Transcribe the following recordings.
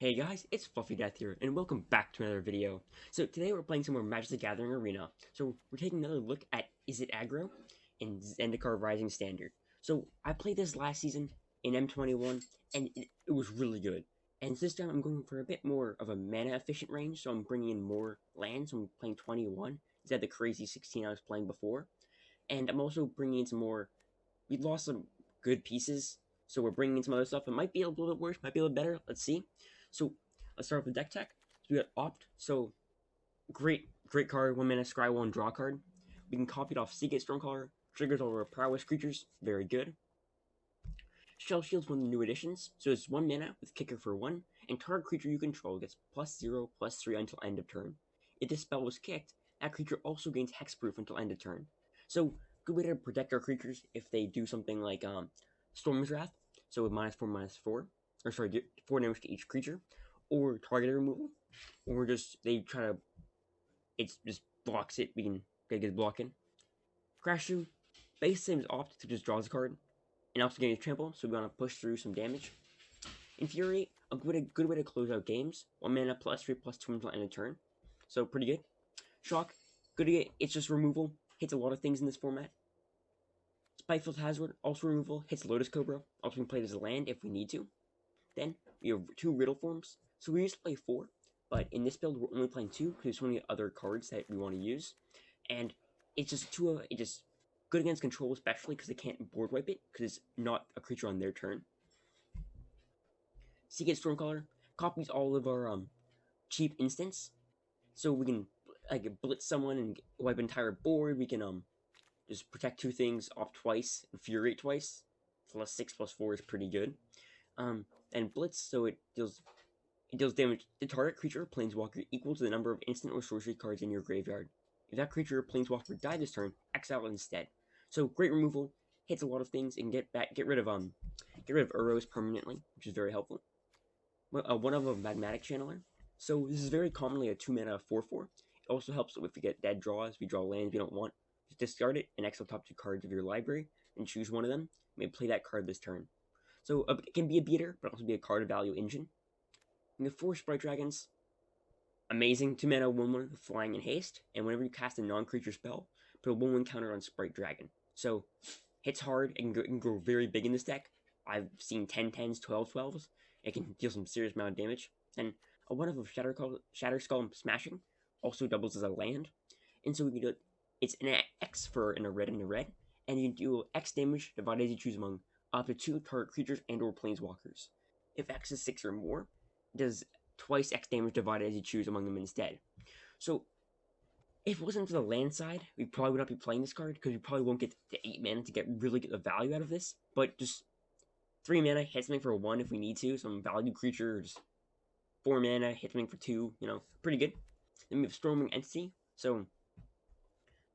Hey guys, it's Fluffy Death here, and welcome back to another video. So today we're playing some more Magic the Gathering Arena. So we're taking another look at Izzet Aggro in Zendikar Rising Standard. So I played this last season in M21, and it was really good. And this time I'm going for a bit more of a mana efficient range, so I'm bringing in more lands. So I'm playing 21 instead of the crazy 16 I was playing before. And I'm also bringing in some more. We lost some good pieces, so we're bringing in some other stuff. It might be a little bit worse, might be a little better. Let's see. So let's start with the deck tech. So we got Opt. So great card. 1 mana scry 1 draw card. We can copy it off Seagate Stormcaller. Triggers over Prowess creatures. Very good. Shell Shield's one of the new additions. So it's 1 mana with Kicker for 1, and target creature you control gets +0/+3 until end of turn. If this spell was kicked, that creature also gains hexproof until end of turn. So good way to protect our creatures if they do something like Storm's Wrath. So with -4/-4, or sorry, 4 damage to each creature, or target removal, or just they try to, it just blocks it. We can get blocking. Crash Through, base same as Opt, so just draws a card, and also getting trample, so we want to push through some damage. Infuriate, a good way to close out games. 1 mana +3/+2 until end of turn, so pretty good. Shock, good to get. It's just removal, hits a lot of things in this format. Spiteful Hazard, also removal, hits Lotus Cobra. Also we can play it as a land if we need to. Then we have 2 Riddle forms. So we used to play 4, but in this build we're only playing 2 because there's so many other cards that we want to use. And it's just good against control, especially because they can't board wipe it because it's not a creature on their turn. Seagate Stormcaller copies all of our cheap instants, so we can blitz someone and wipe an entire board. We can just protect 2 things off twice, infuriate twice. +6/+4 is pretty good. And blitz, so it deals damage to target creature or planeswalker equal to the number of instant or sorcery cards in your graveyard. If that creature or planeswalker died this turn, exile it instead. So great removal, hits a lot of things, and get rid of Uros permanently, which is very helpful. One of a Magmatic Channeler. So this is very commonly a 2 mana 4/4. It also helps if we get dead draws, we draw lands we don't want. Just discard it and exile top 2 cards of your library and choose one of them. Maybe play that card this turn. So it can be a beater, but also be a card value engine. You have 4 Sprite Dragons. Amazing. 2 mana 1/1 with flying and haste. And whenever you cast a non-creature spell, put a 1/1 counter on Sprite Dragon. So hits hard. It can grow very big in this deck. I've seen 10/10s, 12/12s. It can deal some serious amount of damage. And a 1 of Shatter Skull Smashing also doubles as a land. And so we can do it. It's an X for in a red, and you can do X damage divided as you choose among up to 2 target creatures and or planeswalkers. If X is 6 or more, it does twice X damage divided as you choose among them instead. So if it wasn't for the land side, we probably would not be playing this card because we probably won't get to 8 mana to really get the value out of this. But just 3 mana, hit something for 1 if we need to, some value creature, just 4 mana, hit something for 2, pretty good. Then we have Storming Entity, so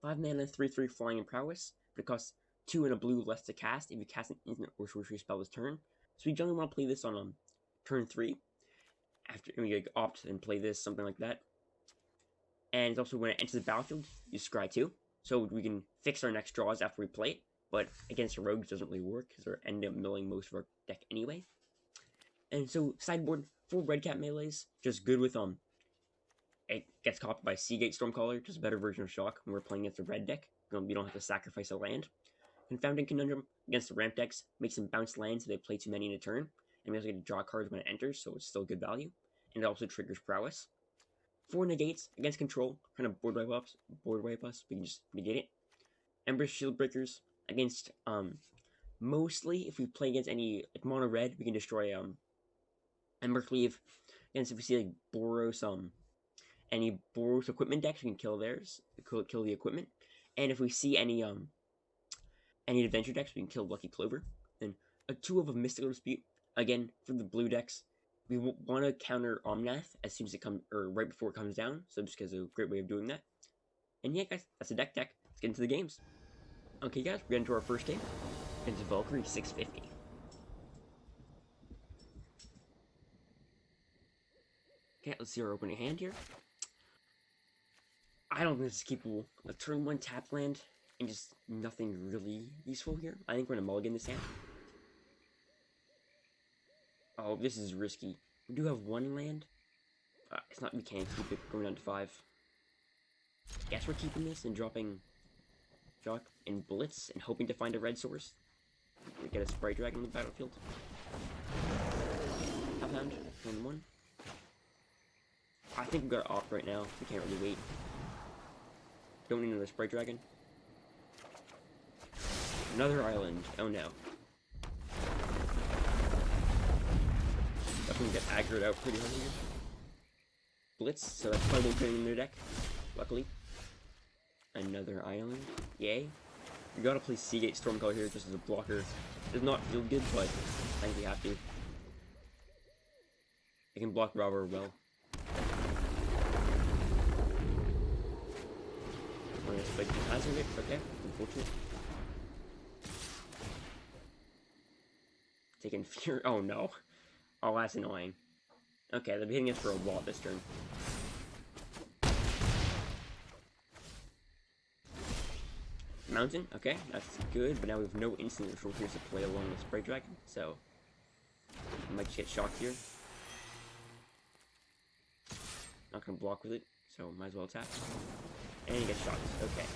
5 mana, 3/3 flying and prowess, but it costs 2 and a blue less to cast if you cast an instant or sorcery spell this turn. So we generally want to play this on turn 3. After we opt and play this, something like that. And it's also when it enters the battlefield, you scry 2. So we can fix our next draws after we play it. But against rogues, it doesn't really work because they end up milling most of our deck anyway. And so sideboard, 4 red cap melees, just good with it gets copied by Seagate Stormcaller, just a better version of Shock when we're playing against the red deck. We don't have to sacrifice a land. Confounding Conundrum against the ramp decks makes them bounce lands so they play too many in a turn, and we also get to draw cards when it enters, so it's still good value. And it also triggers Prowess. 4 negates against control, kind of board wipe us. We can just negate it. Ember Shield Breakers against mostly if we play against any like mono red, we can destroy Ember Cleave. Against if we see like Boros any Boros equipment decks, we can kill theirs, kill the equipment. And if we see any adventure decks, we can kill Lucky Clover. Then a 2 of a Mystical Dispute. Again, for the blue decks, we want to counter Omnath as soon as it comes, or right before it comes down. So just because it's a great way of doing that. And yeah, guys, that's a deck. Let's get into the games. Okay, guys, we're getting into our first game. It's Valkyrie 650. Okay, let's see our opening hand here. I don't think this is keepable. A turn 1 tap land and just nothing really useful here. I think we're gonna mulligan this hand. Oh, this is risky. We do have one land. It's not. We can't keep it going down to 5. Guess we're keeping this and dropping Shock and Blitz and hoping to find a red source. We get a Spray Dragon on the battlefield. Hellhound, turn 1. I think we've got to opt right now. We can't really wait. Don't need another Spray Dragon. Another island. Oh no. Definitely get aggroed out pretty hard here. Blitz, so that's probably putting in their deck. Luckily. Another island. Yay. We gotta play Seagate Stormcaller here just as a blocker. Does not feel good, but I think we have to. It can block Robber well. I'm gonna spike the hazard it. Okay, unfortunate. Taking fear. Oh no. Oh, that's annoying. Okay, they're hitting us for a lot this turn. Mountain, okay, that's good, but now we have no instant resources to play along with Spray Dragon, so I might just get shocked here. Not gonna block with it, so might as well attack. And he gets shocked, okay.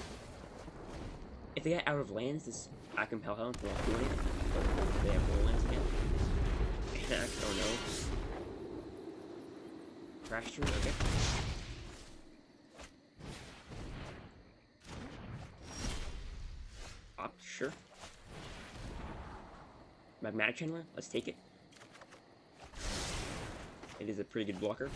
If they get out of lands, this I can Hellhound will not do anything, but if they have more lands again. And oh no. Crash through, okay. Sure. Magmatic Channeler, let's take it. It is a pretty good blocker.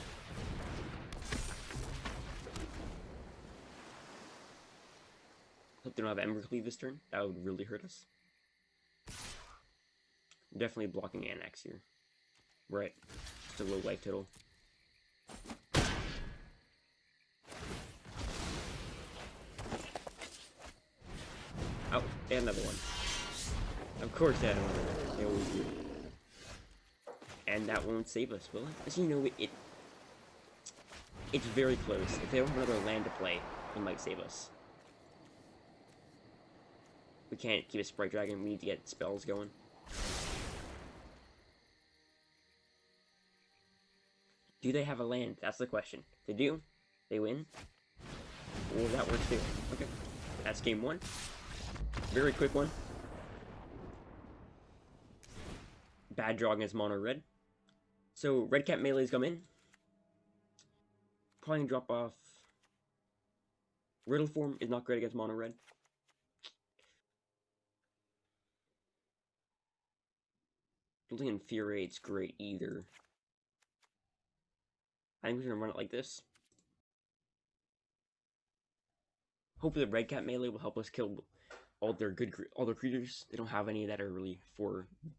Hope they don't have Ember Cleave this turn. That would really hurt us. Definitely blocking Annex here. Right. Just a low life total. Oh, they had another one. Of course they had another one. They always do. And that won't save us, will it? As you know, it's very close. If they don't have another land to play, it might save us. We can't keep a Sprite Dragon. We need to get spells going. Do they have a land? That's the question. If they do, they win. Well, that works too. Okay. That's game 1. Very quick one. Bad draw against mono red. So red cat melees come in. Probably gonna drop off. Riddle form is not great against mono red. Don't think Infuriate's great either. I think we're gonna run it like this. Hopefully the red cat melee will help us kill all their creatures. They don't have any that are really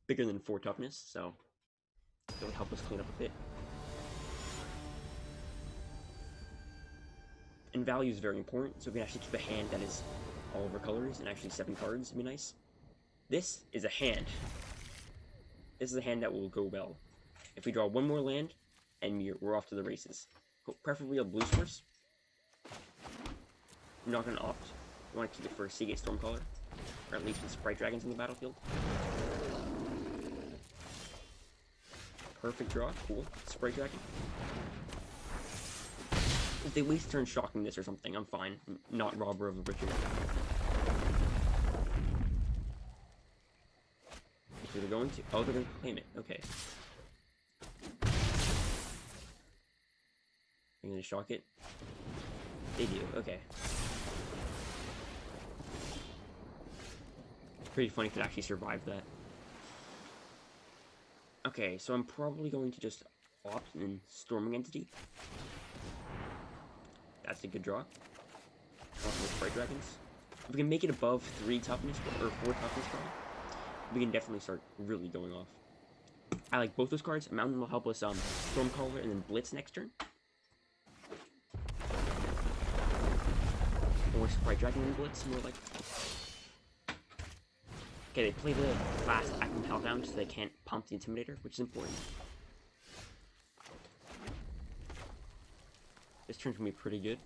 bigger than 4 toughness, so it'll help us clean up a bit. And value is very important, so we can actually keep a hand that is all of our colors and actually 7 cards would be nice. This is a hand. This is a hand that will go well. If we draw 1 more land, and we're off to the races. Preferably a blue source. I'm not going to opt. I want to keep it for Seagate Stormcaller, or at least with Sprite Dragons in the battlefield. Perfect draw, cool. Sprite Dragon. If they waste turn shocking this or something, I'm fine. I'm not Robber of a Ritual. So they're going to. Oh, they're going to claim it. Okay. They're going to shock it. They do. Okay. Pretty funny if it actually survived that. Okay, so I'm probably going to just opt in Storming Entity. That's a good draw. Also with Sprite Dragons. If we can make it above 3 toughness, or 4 toughness draw, we can definitely start really going off. I like both those cards. Mountain will help us Stormcaller and then Blitz next turn. Or Sprite Dragon and Blitz, more like. Okay, they play the fast acting Hellhound, so they can't pump the Intimidator, which is important. This turn's gonna be pretty good.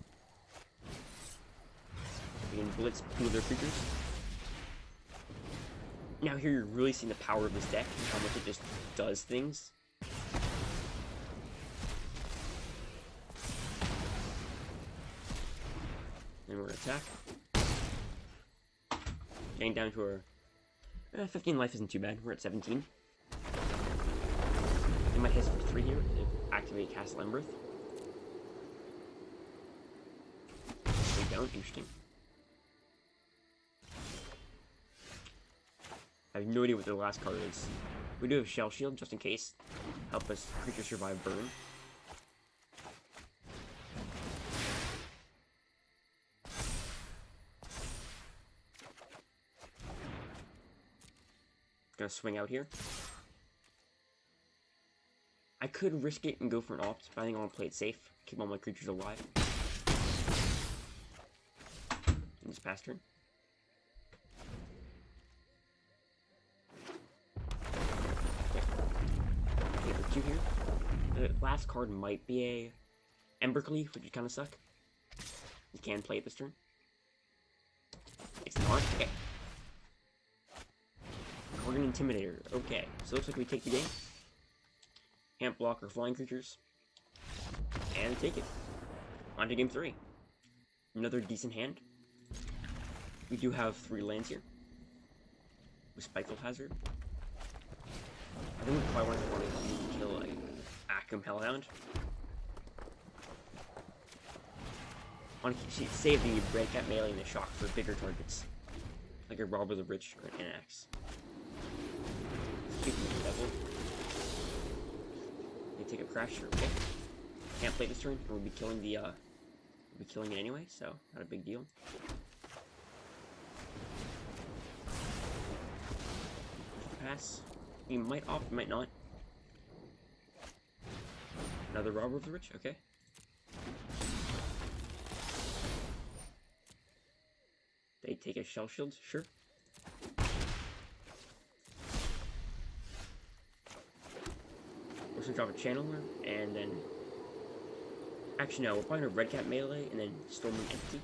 We can Blitz 2 of their creatures. Now here you're really seeing the power of this deck and how much it just does things. attack. Getting down to our 15 life isn't too bad. We're at 17. They might hit us for 3 here to activate Castle Emberth. They don't. Interesting. I have no idea what their last card is. We do have Shell Shield just in case. Help us creatures survive burn. Gonna swing out here. I could risk it and go for an opt, but I think I want to play it safe. Keep all my creatures alive. In this past turn. Okay, for 2 here. The last card might be a Embercleave, which would kind of suck. You can play it this turn. It's not. Okay. Organ Intimidator. Okay, so it looks like we take the game. Can't block our flying creatures. And take it. On to game 3. Another decent hand. We do have 3 lands here. With Spiteful Hazard. I think we probably want to kill a Akum Hellhound. I want to save the Red Cat melee and the shock for bigger targets. Like a Robber the Rich or an Anax. They take a crash, okay. Can't play this turn, and we'll be killing the we'll be killing it anyway, so not a big deal. Pass. We might opt, might not. Another Robber of the Rich, okay. They take a Shell Shield, sure. We're gonna drop a Channeler, and then... Actually, no, we're probably gonna Red Cat melee, and then Storming Entity.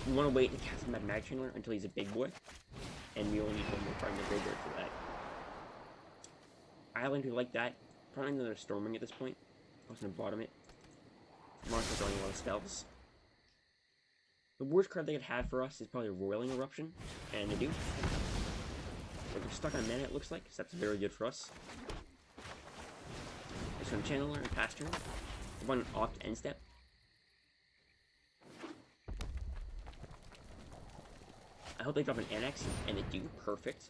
We want to wait to cast Mad Mag Channeler until he's a big boy, and we only need 1 more card in the graveyard for that. Island, who like that. Probably another Storming at this point. I was gonna bottom it. Monsters don't a lot of spells. The worst card they could have for us is probably a Roiling Eruption, and they do. So we're stuck on mana, it looks like, so that's very good for us. There's some Channeler and pass turn. We're going to opt end step. I hope they drop an Anax, and they do. Perfect.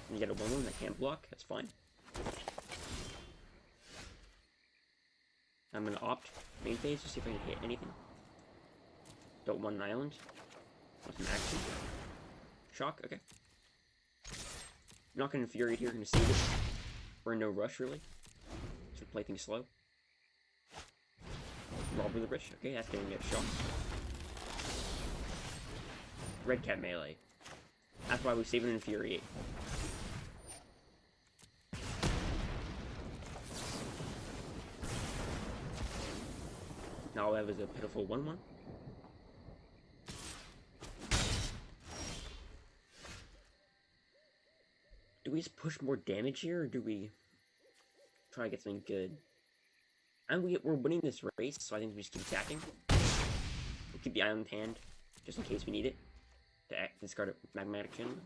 And you get a 1/1 that can't block, that's fine. I'm gonna opt main phase to see if I can hit anything. Don't want an island. Want some action. Shock, okay. I'm not gonna infuriate here, gonna save it. We're in no rush really. So play things slow. Robber the Rich, okay, that's gonna get shocked. Red Cat melee. That's why we save and infuriate. Now all I have is a pitiful 1/1. Do we just push more damage here, or do we try to get something good? And we're winning this race, so I think we just keep attacking. We'll keep the island in hand, just in case we need it. To discard a Magmatic Channel.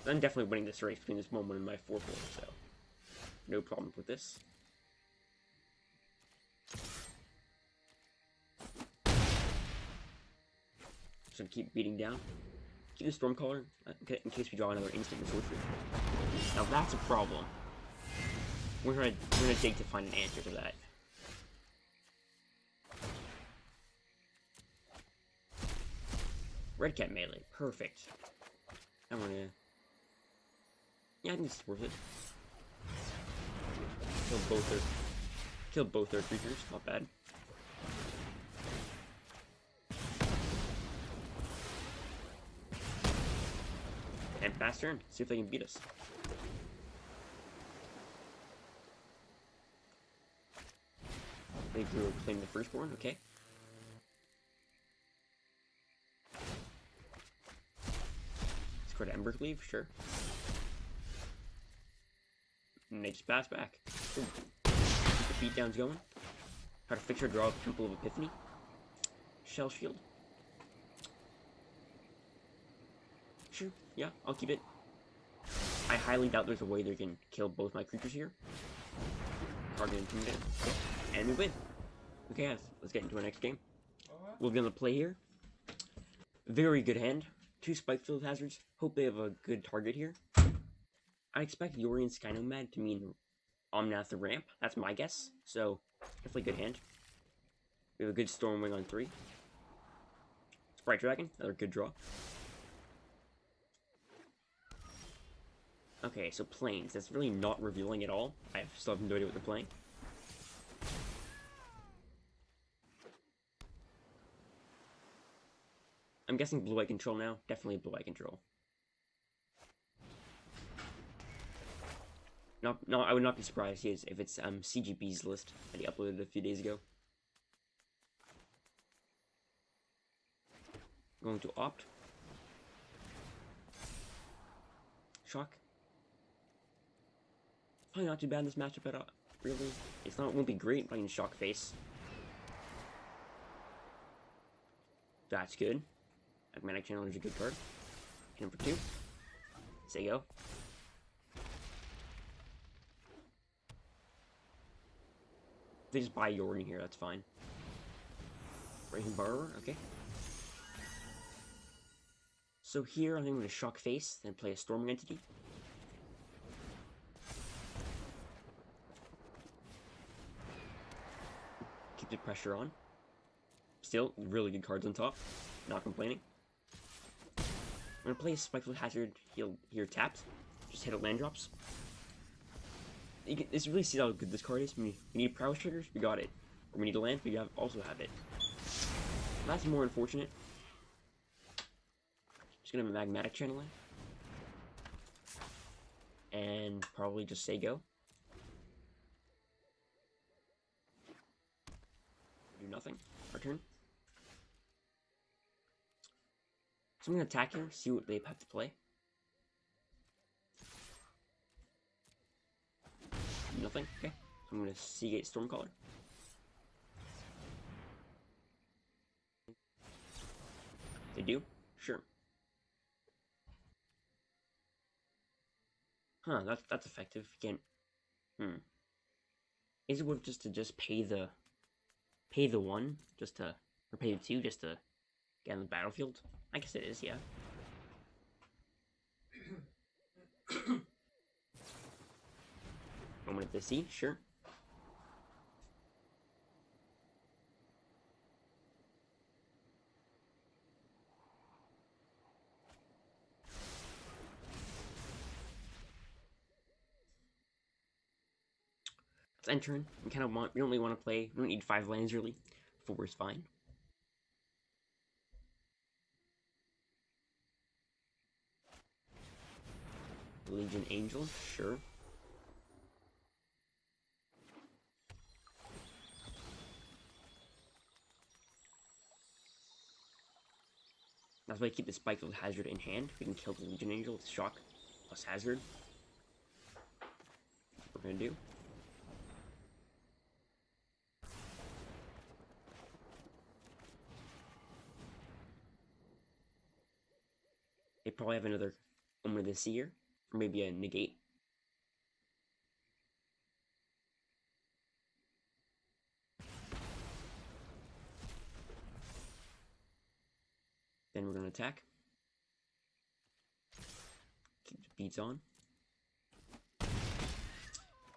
I'm definitely winning this race between this 1/1 and my 4/4, so no problem with this. Just gonna keep beating down. Keep the Stormcaller in case we draw another instant and sorcery. Now that's a problem. We're gonna dig to find an answer to that. Red Cat melee, perfect. I'm gonna... Yeah, I think this is worth it. Kill both their creatures, not bad. And fast turn, see if they can beat us. They drew a claim the firstborn, okay. Let's go to Embercleave, sure. And they just pass back. Ooh. Keep the beatdowns going. Try to fix or draw Temple of Epiphany. Shell Shield. Sure, yeah, I'll keep it. I highly doubt there's a way they can kill both my creatures here. Target Intimidate. And we win. Okay, guys, let's get into our next game. We're gonna play here. Very good hand. 2 Spikefield Hazards. Hope they have a good target here. I expect Yorion Skynomad to mean Omnath the Ramp. That's my guess. So, definitely good hand. We have a good Stormwing on 3. Sprite Dragon, another good draw. Okay, so planes. That's really not revealing at all. I still have no idea what they're playing. I'm guessing blue-white control now. Definitely blue-white control. No, I would not be surprised if it's CGP's list that he uploaded a few days ago. Going to opt. Shock. Probably not too bad in this matchup at all. Really, it won't be great playing Shock Face. That's good. Magnetic Channel is a good card. Hit him for 2. Say go. If they just buy Yorion here, that's fine. Raven Borrower, okay. So here, I think I'm going to Shock Face, then play a Storming Entity. Keep the pressure on. Still, really good cards on top. Not complaining. I'm going to play a Spikefield Hazard here tapped. Just hit it land drops. This really sees how good this card is. We need Prowess triggers, we got it. Or we need a land, we also have it. That's more unfortunate. Just gonna Magmatic Channel in. And probably just say go. Do nothing. Our turn. So I'm gonna attack here, see what they have to play. Nothing. Okay. So I'm gonna Seagate Stormcaller. They do? Sure. Huh, that's effective. You can't. Is it worth just to pay the 1 just to, or pay the 2 just to get on the battlefield? I guess it is, yeah. Moment to see, sure. Let's enter in. We don't really want to play. We don't need 5 lands really. 4 is fine. Legion Angel, sure. That's why I keep the Spikefield Hazard in hand. We can kill the Legion Angel with Shock plus Hazard. That's what we're gonna do. They probably have another Omen of the Seer, or maybe a Negate. Then we're gonna attack. Keep the beats on.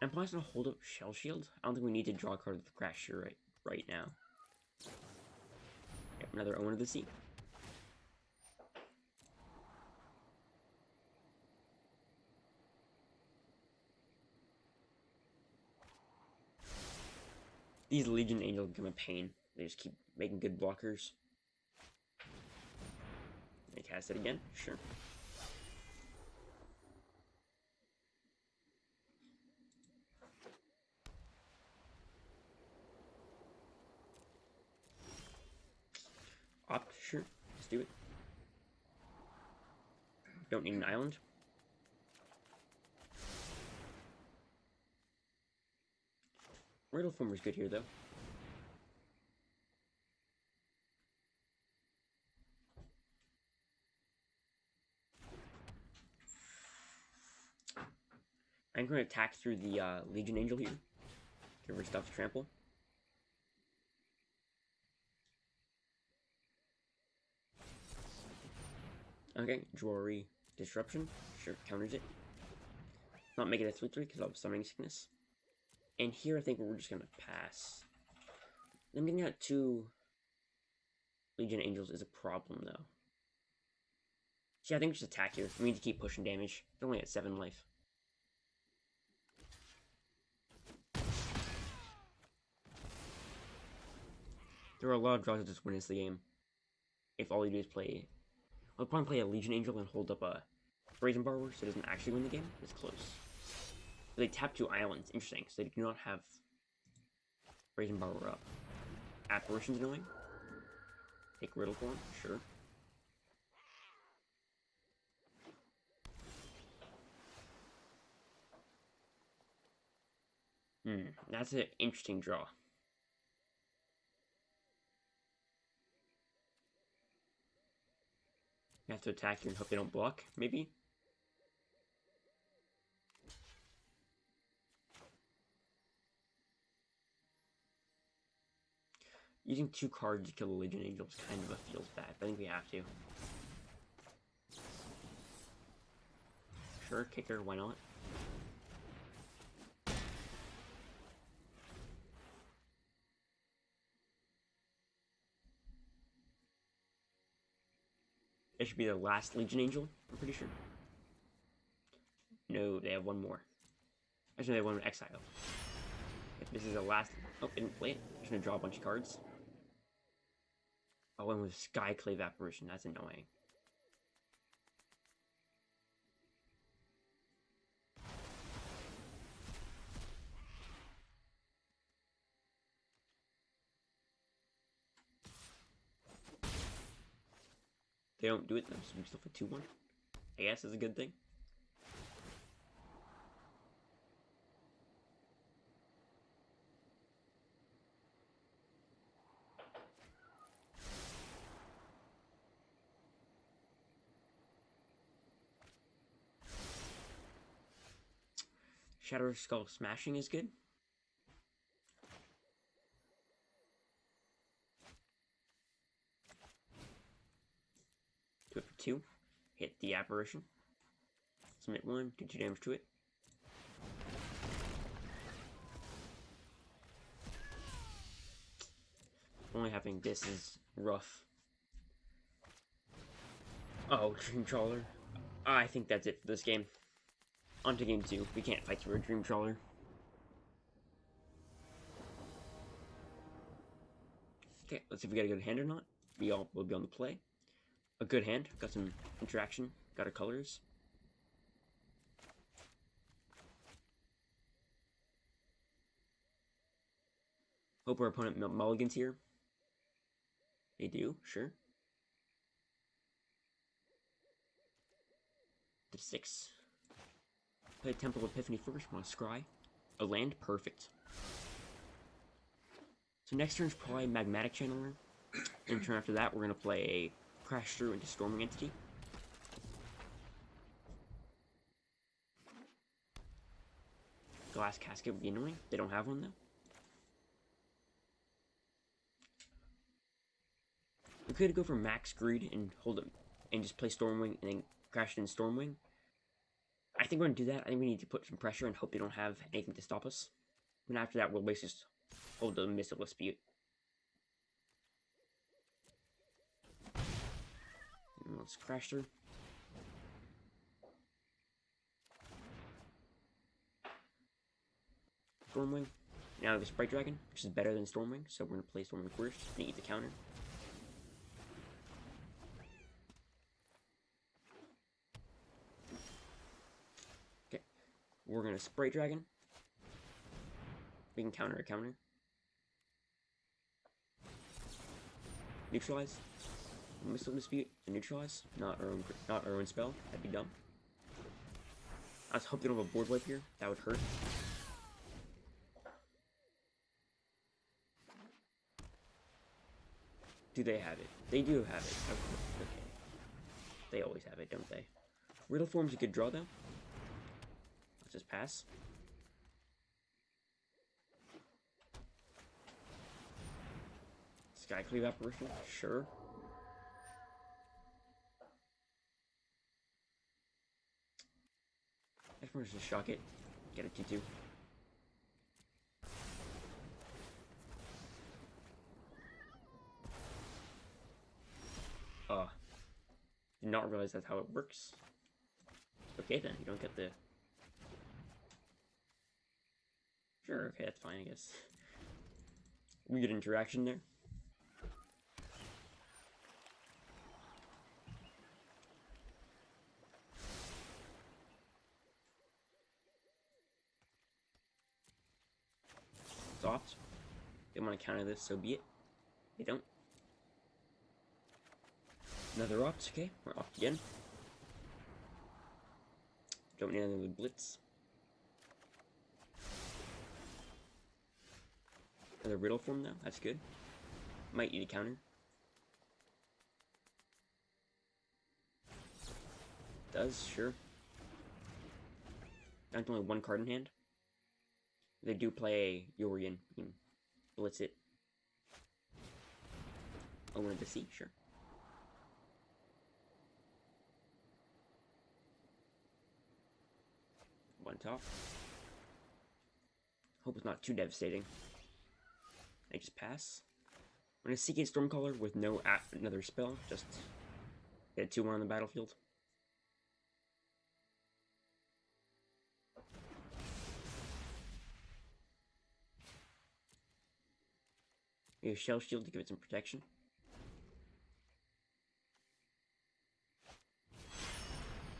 I'm probably gonna hold up Shell Shield. I don't think we need to draw a card with the Crash here right now. Yep, another Omen of the Sea. These Legion Angels become a pain. They just keep making good blockers. They cast it again? Sure. Opt? Sure. Let's do it. Don't need an island. Riddle Former's good here, though. I'm going to attack through the Legion Angel here. Give her stuff to trample. Okay, Jewelry Disruption. Sure, counters it. Not make it a 3-3 because I'll have Summoning Sickness. And here I think we're just going to pass. Them getting out 2 Legion Angels is a problem, though. See, I think we just attack here. We need to keep pushing damage. They're only at 7 life. There are a lot of draws that just win us the game. If all you do is play... I'll probably play a Legion Angel and hold up a Brazen Borrower so it doesn't actually win the game. It's close. But they tap 2 islands. Interesting. So they do not have Brazen Borrower up. Apparition's annoying. Take Riddle Form, sure. That's an interesting draw. You have to attack here and hope they don't block, maybe? Using 2 cards to kill the Legion Angel is kind of feels bad, but I think we have to. Sure, kicker, why not? It should be the last Legion Angel, I'm pretty sure. No, they have 1 more. Actually, they have 1 more Exile. If this is the last... Oh, they didn't play it. I'm just gonna draw a bunch of cards. Oh, and with Skyclave Apparition, that's annoying. They don't do it, though, so we still for 2-1. I guess is a good thing. Shadow Skull Smashing is good. Do it for 2. Hit the Apparition. Submit 1, do 2 damage to it. Only having this is rough. Oh, Dream Trawler. I think that's it for this game. On to game 2. We can't fight through a Dream Trawler. Okay, let's see if we got a good hand or not. We all will be on the play. A good hand. Got some interaction. Got our colors. Hope our opponent mulligans here. They do, sure. To 6. Play Temple of Epiphany first. Want to scry. A land, perfect. So next turn's probably Magmatic Channeler. And turn after that, we're gonna play a Crash Through into Storming Entity. Glass Casket would be annoying. They don't have one though. We could go for Max Greed and hold it and just play Stormwing and then crash it in Stormwing. I think we're gonna do that. I think we need to put some pressure and hope they don't have anything to stop us. And after that, we'll basically just hold the Missile Dispute. And let's crash through. Stormwing. Now the Sprite Dragon, which is better than Stormwing, so we're gonna play Stormwing first and eat the counter. Okay, we're gonna Sprite Dragon. We can counter a counter. Neutralize. Missile Dispute and neutralize. Not our own spell. That'd be dumb. I was hoping they don't have a board wipe here. That would hurt. Do they have it? They do have it. Of course. Okay. They always have it, don't they? Riddle form's a good draw, though. Let's just pass. Skycleave apparition? Sure. I just want to just shock it. Get a 2-2. Did not realize that's how it works. Okay then, you don't get the... Sure, okay, that's fine, I guess. Weird interaction there. Soft. They want to counter this, so be it. They don't. Another opt, okay, we're opt again. Don't need another blitz. Another riddle form now, that's good. Might eat a counter. Does, sure. Down to only one card in hand. They do play Yorian. You can blitz it. I wanted to see, sure. One top. Hope it's not too devastating. I just pass. I'm gonna seek a Stormcaller with no another spell, just get a 2-1 on the battlefield. Maybe a Shell Shield to give it some protection.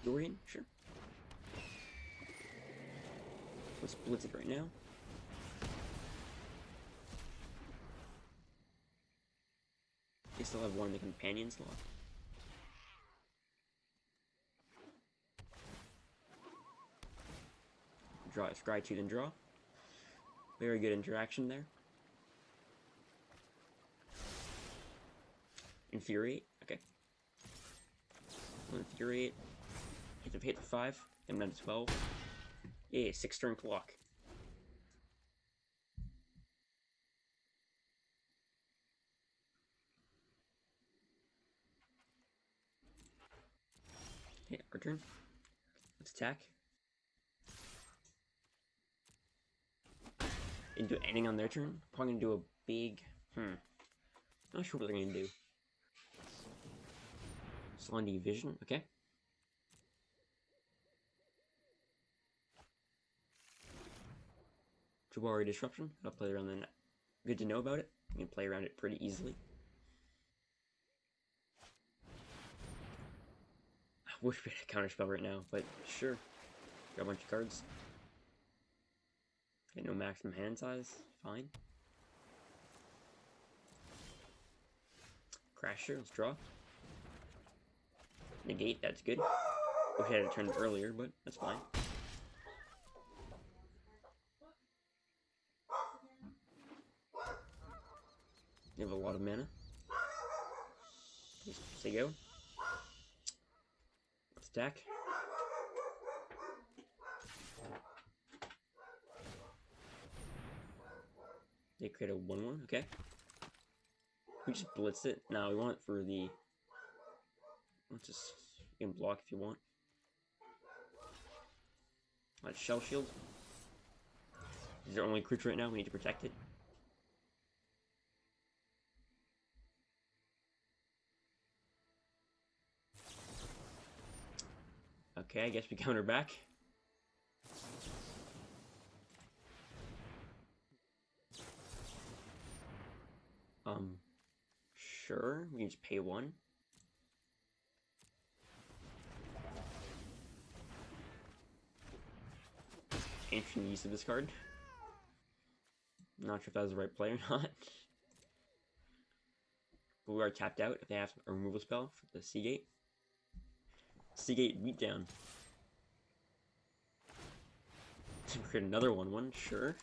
Dorian, sure. Let's blitz it right now. They still have one of the companions locked. Draw, scry 2, then draw. Very good interaction there. Infuriate, okay. Infuriate. Hit the 5, and then 12. Yeah, 6-turn clock. Okay, our turn. Let's attack. Didn't do anything on their turn. Probably gonna do a big. Not sure what they're gonna do. Salon Vision, okay. Jabari Disruption. I'll play around the net. Good to know about it. You can play around it pretty easily. I wish we had a counterspell right now, but sure. Got a bunch of cards. Okay, no maximum hand size. Fine. Crasher, let's draw. Negate, that's good. Wish I had it turned earlier, but that's fine. You have a lot of mana. Say go. Let's attack. They create a 1/1, okay. We just blitz it. Now we want it for the. Let's just. You can block if you want. Let's Shell Shield. Is our only creature right now? We need to protect it. Okay, I guess we counter back. Sure, we can just pay 1. Interesting use of this card. Not sure if that was the right play or not. But we are tapped out if they have a removal spell for the Seagate. Seagate Beatdown. Create another 1/1, sure.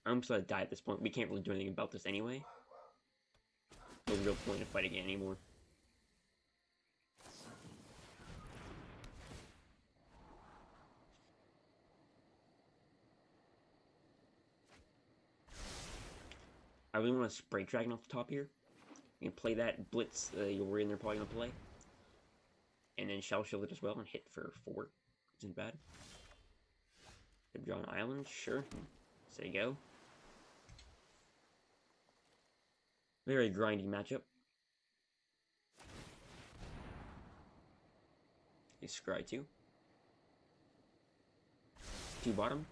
I'm just gonna die at this point. We can't really do anything about this anyway. No real point in fighting it anymore. I really want to spray dragon off the top here. You can play that blitz you're worried they're probably gonna play. And then shell shield it as well and hit for 4. Isn't bad. Could draw an island, sure. So you go. Very grindy matchup. You scry 2. 2 bottom.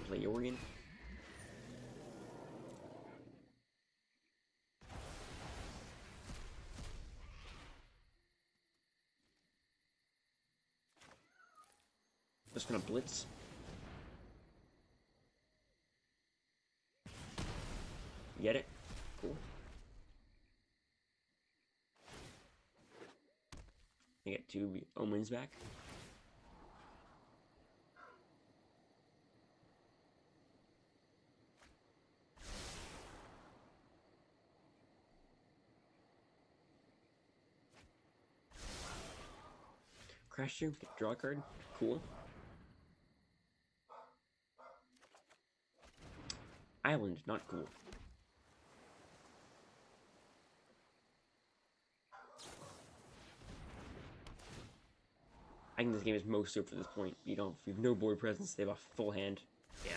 Play Oregon. Just gonna blitz. Get it? Cool. I get 2 omens back. Crash you, draw a card. Cool. Island, not cool. I think this game is most up for this point. You have no board presence, they have a full hand. Yeah.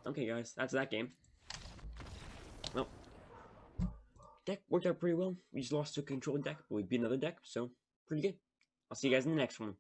Okay guys, that's that game. Well, deck worked out pretty well. We just lost to a controlled deck, but we beat another deck, so pretty good. I'll see you guys in the next one.